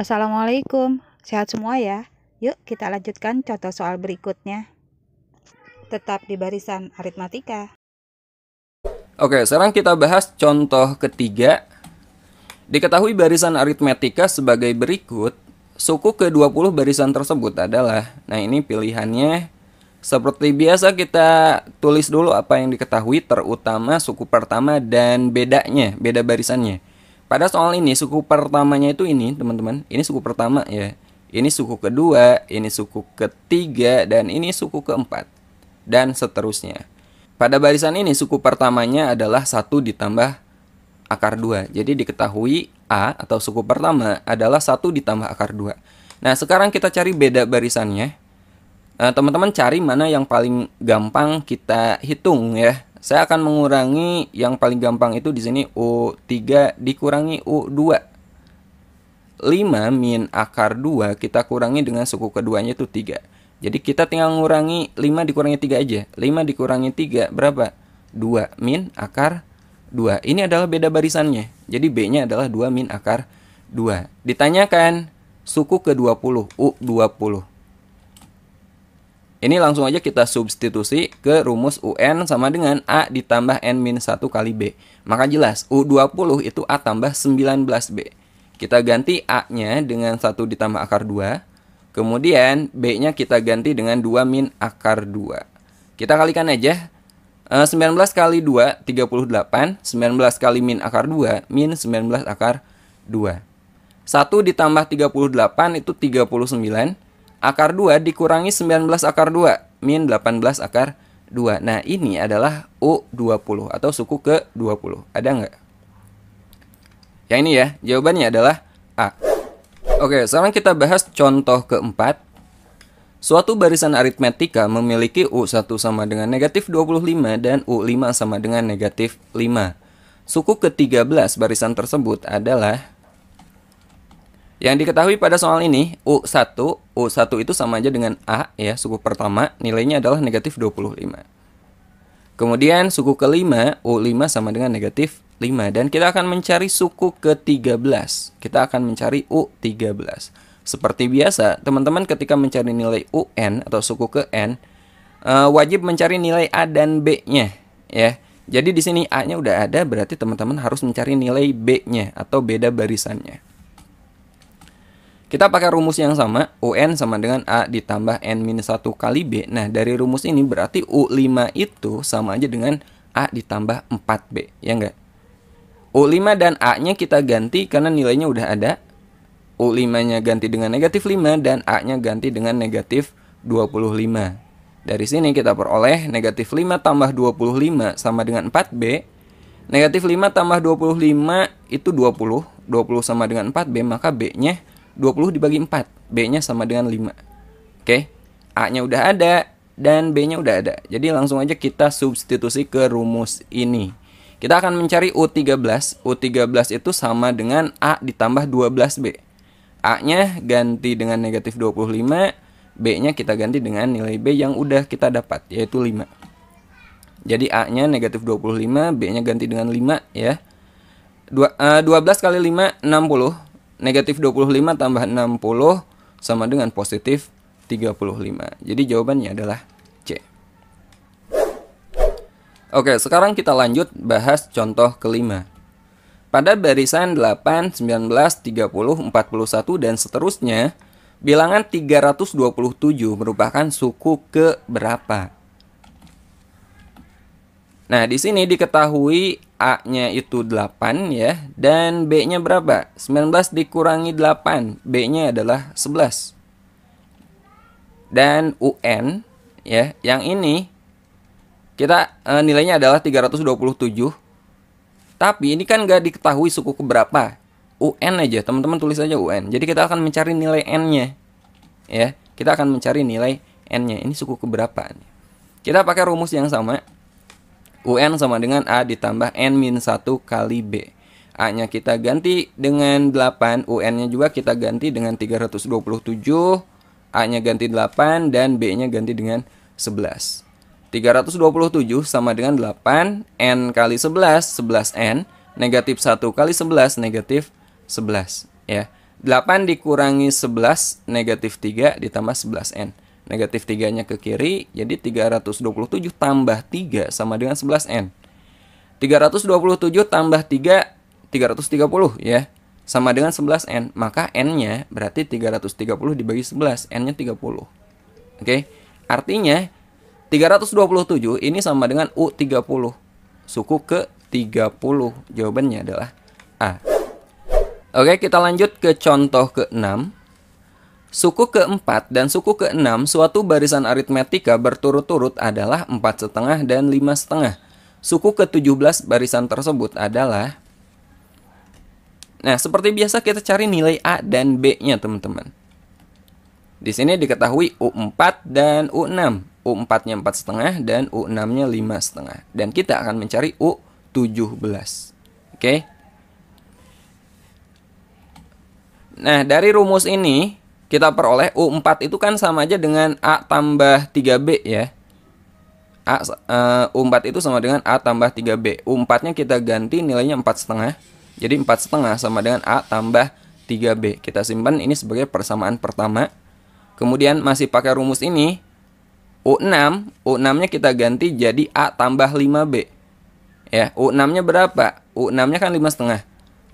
Assalamualaikum, sehat semua ya? Yuk kita lanjutkan contoh soal berikutnya. Tetap di barisan aritmatika. Oke, sekarang kita bahas contoh ketiga. Diketahui barisan aritmetika sebagai berikut. Suku ke-20 barisan tersebut adalah, nah ini pilihannya seperti biasa kita tulis dulu apa yang diketahui, terutama suku pertama dan beda barisannya. Pada soal ini suku pertamanya itu ini teman-teman, ini suku pertama ya. Ini suku kedua, ini suku ketiga, dan ini suku keempat. Dan seterusnya. Pada barisan ini suku pertamanya adalah 1 ditambah akar 2. Jadi diketahui A atau suku pertama adalah 1 ditambah akar 2. Nah, sekarang kita cari beda barisannya. Teman-teman cari mana yang paling gampang kita hitung ya. Saya akan mengurangi yang paling gampang itu di sini U3 dikurangi U2. 5 min akar 2 kita kurangi dengan suku keduanya itu 3. Jadi kita tinggal ngurangi 5 dikurangi 3 aja. 5 dikurangi 3 berapa? 2 min akar 2. Ini adalah beda barisannya. Jadi B-nya adalah 2 min akar 2. Ditanyakan suku ke-20, U20. Ini langsung aja kita substitusi ke rumus UN sama dengan A ditambah N-1 kali B. Maka jelas U20 itu A tambah 19B. Kita ganti A-nya dengan 1 ditambah akar 2. Kemudian B-nya kita ganti dengan 2 min akar 2. Kita kalikan aja. 19 kali 2, 38. 19 kali min akar 2, min 19 akar 2. 1 ditambah 38 itu 39. Akar 2 dikurangi 19 akar 2, min 18 akar 2. Nah, ini adalah U20 atau suku ke-20. Ada nggak? Yang ini ya, jawabannya adalah A. Oke, sekarang kita bahas contoh keempat. Suatu barisan aritmetika memiliki U1 sama dengan negatif 25 dan U5 sama dengan negatif 5. Suku ke-13 barisan tersebut adalah, yang diketahui pada soal ini, U1 itu sama aja dengan A ya, suku pertama, nilainya adalah negatif 25. Kemudian suku kelima, U5 sama dengan negatif 5. Dan kita akan mencari suku ke-13. Kita akan mencari U13. Seperti biasa, teman-teman ketika mencari nilai UN atau suku ke N, wajib mencari nilai A dan B-nya ya. Jadi di sini A-nya udah ada, berarti teman-teman harus mencari nilai B-nya atau beda barisannya. Kita pakai rumus yang sama, UN sama dengan A ditambah N-1 kali B. Nah, dari rumus ini berarti U5 itu sama aja dengan A ditambah 4B, ya enggak? U5 dan A-nya kita ganti karena nilainya udah ada. U5-nya ganti dengan negatif 5 dan A-nya ganti dengan negatif 25. Dari sini kita peroleh negatif 5 tambah 25 sama dengan 4B. Negatif 5 tambah 25 itu 20. 20 sama dengan 4B, maka B-nya 20 dibagi 4, B-nya sama dengan 5. Oke, A-nya udah ada dan B-nya udah ada. Jadi langsung aja kita substitusi ke rumus ini. Kita akan mencari U13. U13 itu sama dengan A ditambah 12B. A-nya ganti dengan negatif 25, B-nya kita ganti dengan nilai B yang udah kita dapat, yaitu 5. Jadi A-nya negatif 25, B-nya ganti dengan 5 ya. 12 kali 5, 60. Negatif 25 tambah 60 sama dengan positif 35. Jadi jawabannya adalah C. Oke, sekarang kita lanjut bahas contoh kelima. Pada barisan 8, 19, 30, 41, dan seterusnya, bilangan 327 merupakan suku ke berapa? Nah, di sini diketahui A-nya itu 8 ya, dan B-nya berapa? 19 dikurangi 8, B-nya adalah 11. Dan UN ya, yang ini kita nilainya adalah 327. Tapi ini kan nggak diketahui suku keberapa. UN aja, teman-teman tulis aja UN. Jadi kita akan mencari nilai N-nya. Ya, kita akan mencari nilai N-nya. Ini suku keberapa? Kita pakai rumus yang sama. UN sama dengan A ditambah N-1 kali B. A-nya kita ganti dengan 8, UN-nya juga kita ganti dengan 327, A-nya ganti 8, dan B-nya ganti dengan 11. 327 sama dengan 8, N kali 11, 11N, negatif 1 kali 11, negatif 11. Ya. 8 dikurangi 11 negatif 3 ditambah 11N. Negatif 3-nya ke kiri, jadi 327 tambah 3 sama dengan 11N. 327 tambah 3, 330 ya, sama dengan 11N. Maka N-nya berarti 330 dibagi 11, N-nya 30. Oke, artinya 327 ini sama dengan U30. Suku ke 30. Jawabannya adalah A. Oke, kita lanjut ke contoh ke-6. Suku ke-4 dan suku ke-6 suatu barisan aritmetika berturut-turut adalah 4,5 dan 5,5. Suku ke-17 barisan tersebut adalah... Nah, seperti biasa kita cari nilai A dan B-nya, teman-teman. Di sini diketahui U4 dan U6. U4-nya 4,5 dan U6-nya 5,5. Dan kita akan mencari U17. Oke. Nah, dari rumus ini kita peroleh U4 itu kan sama aja dengan A tambah 3B ya. U4 itu sama dengan A tambah 3B. U4-nya kita ganti nilainya 4,5. Jadi 4,5 sama dengan A tambah 3B. Kita simpan ini sebagai persamaan pertama. Kemudian masih pakai rumus ini. U6-nya kita ganti jadi A tambah 5B. Ya, U6-nya berapa? U6-nya kan 5,5.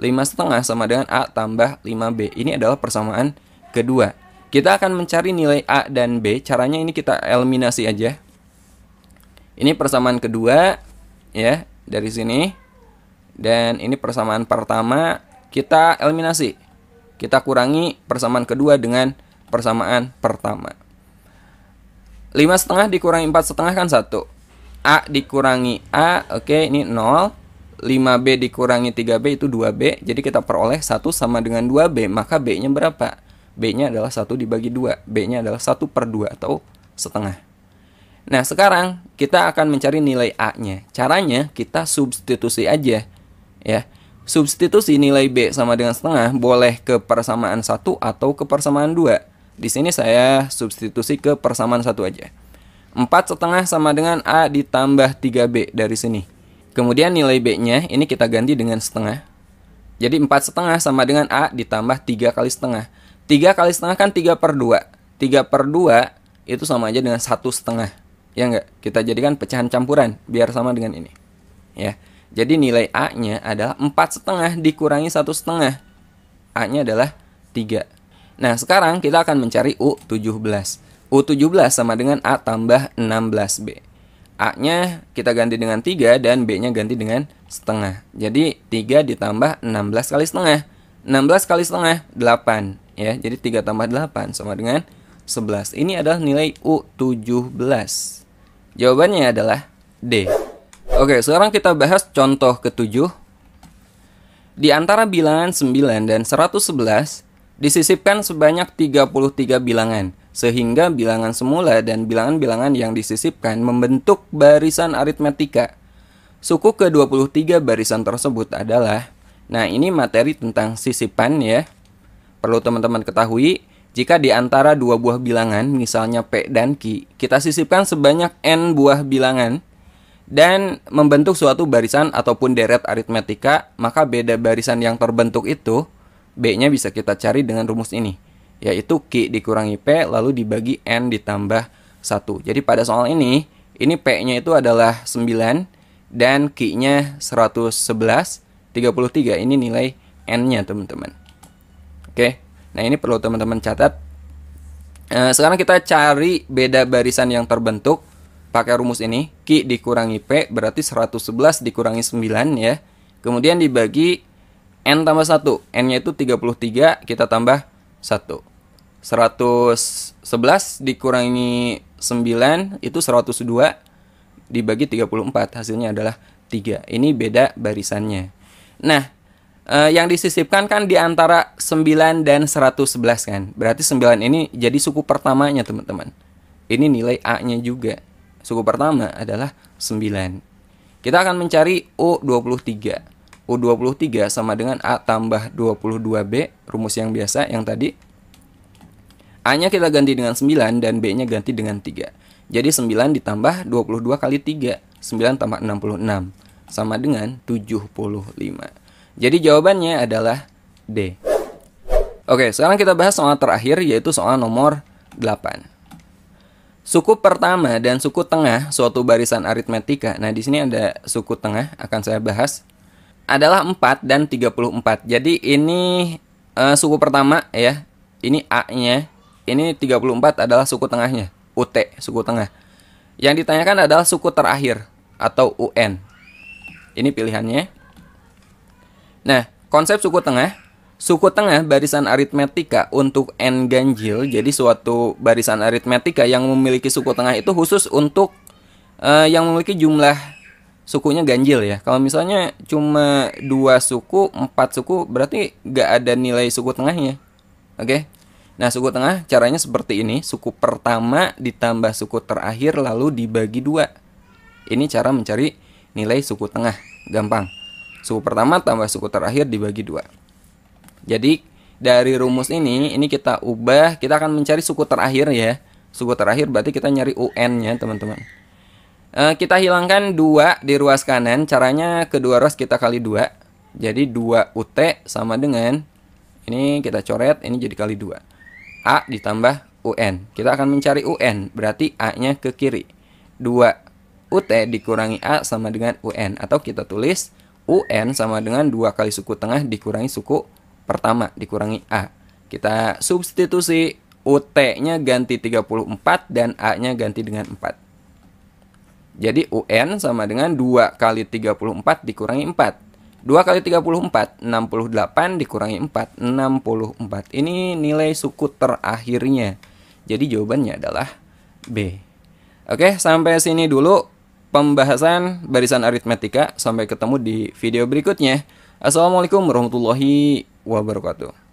5,5 sama dengan A tambah 5B. Ini adalah persamaan kedua. Kita akan mencari nilai A dan B. Caranya ini kita eliminasi aja. Ini persamaan kedua ya, dari sini. Dan ini persamaan pertama, kita eliminasi. Kita kurangi persamaan kedua dengan persamaan pertama. 5,5 dikurangi 4,5 kan 1. A dikurangi A, oke, ini 0. 5B dikurangi 3B itu 2B. Jadi kita peroleh 1 sama dengan 2B. Maka B-nya berapa? B-nya adalah 1 dibagi 2. B-nya adalah 1/2 atau setengah. Nah, sekarang kita akan mencari nilai A-nya. Caranya kita substitusi aja. Ya. Substitusi nilai B sama dengan setengah boleh ke persamaan 1 atau ke persamaan 2. Di sini saya substitusi ke persamaan 1 aja. 4,5 sama dengan A ditambah 3B dari sini. Kemudian nilai B-nya ini kita ganti dengan setengah. Jadi 4,5 sama dengan A ditambah 3 kali setengah. 3 kali setengah kan 3/2. 3/2 itu sama aja dengan 1,5. Ya enggak? Kita jadikan pecahan campuran biar sama dengan ini. Ya. Jadi nilai A-nya adalah 4,5 dikurangi 1,5. A-nya adalah 3. Nah, sekarang kita akan mencari U17. U17 sama dengan A tambah 16B. A-nya kita ganti dengan 3 dan B-nya ganti dengan setengah. Jadi 3 ditambah 16 kali setengah. 16 kali setengah 8. Ya, jadi 3 tambah 8 sama dengan 11. Ini adalah nilai U17. Jawabannya adalah D. Oke, sekarang kita bahas contoh ke-7. Di antara bilangan 9 dan 111, disisipkan sebanyak 33 bilangan, sehingga bilangan semula dan bilangan-bilangan yang disisipkan membentuk barisan aritmetika. Suku ke-23 barisan tersebut adalah, nah ini materi tentang sisipan ya. Perlu teman-teman ketahui, jika di antara dua buah bilangan, misalnya P dan Q, kita sisipkan sebanyak N buah bilangan dan membentuk suatu barisan ataupun deret aritmetika, maka beda barisan yang terbentuk itu, B-nya bisa kita cari dengan rumus ini, yaitu Q dikurangi P lalu dibagi N ditambah 1. Jadi pada soal ini P-nya itu adalah 9 dan Q-nya 111, 33. Ini nilai N-nya teman-teman. Oke, nah ini perlu teman-teman catat. Sekarang kita cari beda barisan yang terbentuk pakai rumus ini. Q dikurangi P berarti 111 dikurangi 9 ya. Kemudian dibagi N tambah 1. N-nya itu 33, kita tambah 1. 111 dikurangi 9 itu 102 dibagi 34. Hasilnya adalah 3. Ini beda barisannya. Nah, yang disisipkan kan di antara 9 dan 111 kan. Berarti 9 ini jadi suku pertamanya teman-teman. Ini nilai A-nya juga. Suku pertama adalah 9. Kita akan mencari U23. U23 sama dengan A tambah 22B. Rumus yang biasa yang tadi. A-nya kita ganti dengan 9 dan B-nya ganti dengan 3. Jadi 9 ditambah 22 kali 3. 9 tambah 66. Sama dengan 75. Jadi jawabannya adalah D. Oke, sekarang kita bahas soal terakhir, yaitu soal nomor 8. Suku pertama dan suku tengah suatu barisan aritmetika. Nah, di sini ada suku tengah, akan saya bahas. Adalah 4 dan 34. Jadi ini suku pertama ya. Ini A-nya. Ini 34 adalah suku tengahnya. UT, suku tengah. Yang ditanyakan adalah suku terakhir atau UN. Ini pilihannya. Nah, konsep suku tengah. Suku tengah barisan aritmetika untuk n ganjil. Jadi suatu barisan aritmetika yang memiliki suku tengah itu khusus untuk yang memiliki jumlah sukunya ganjil ya. Kalau misalnya cuma 2 suku, 4 suku, berarti nggak ada nilai suku tengahnya. Oke. Nah, suku tengah caranya seperti ini. Suku pertama ditambah suku terakhir lalu dibagi 2. Ini cara mencari nilai suku tengah. Gampang. Suku pertama tambah suku terakhir dibagi 2. Jadi dari rumus ini kita ubah, kita akan mencari suku terakhir ya. Suku terakhir berarti kita nyari UN-nya teman-teman. Kita hilangkan 2 di ruas kanan. Caranya kedua ruas kita kali 2. Jadi 2 UT sama dengan, ini kita coret, ini jadi kali 2. A ditambah UN. Kita akan mencari UN, berarti A-nya ke kiri. 2 UT dikurangi A sama dengan UN. Atau kita tulis UN sama dengan 2 kali suku tengah dikurangi suku pertama dikurangi A. Kita substitusi, UT-nya ganti 34 dan A-nya ganti dengan 4. Jadi UN sama dengan 2 kali 34 dikurangi 4. 2 kali 34, 68 dikurangi 4, 64. Ini nilai suku terakhirnya. Jadi jawabannya adalah B. Oke, sampai sini dulu pembahasan barisan aritmetika. Sampai ketemu di video berikutnya. Assalamualaikum warahmatullahi wabarakatuh.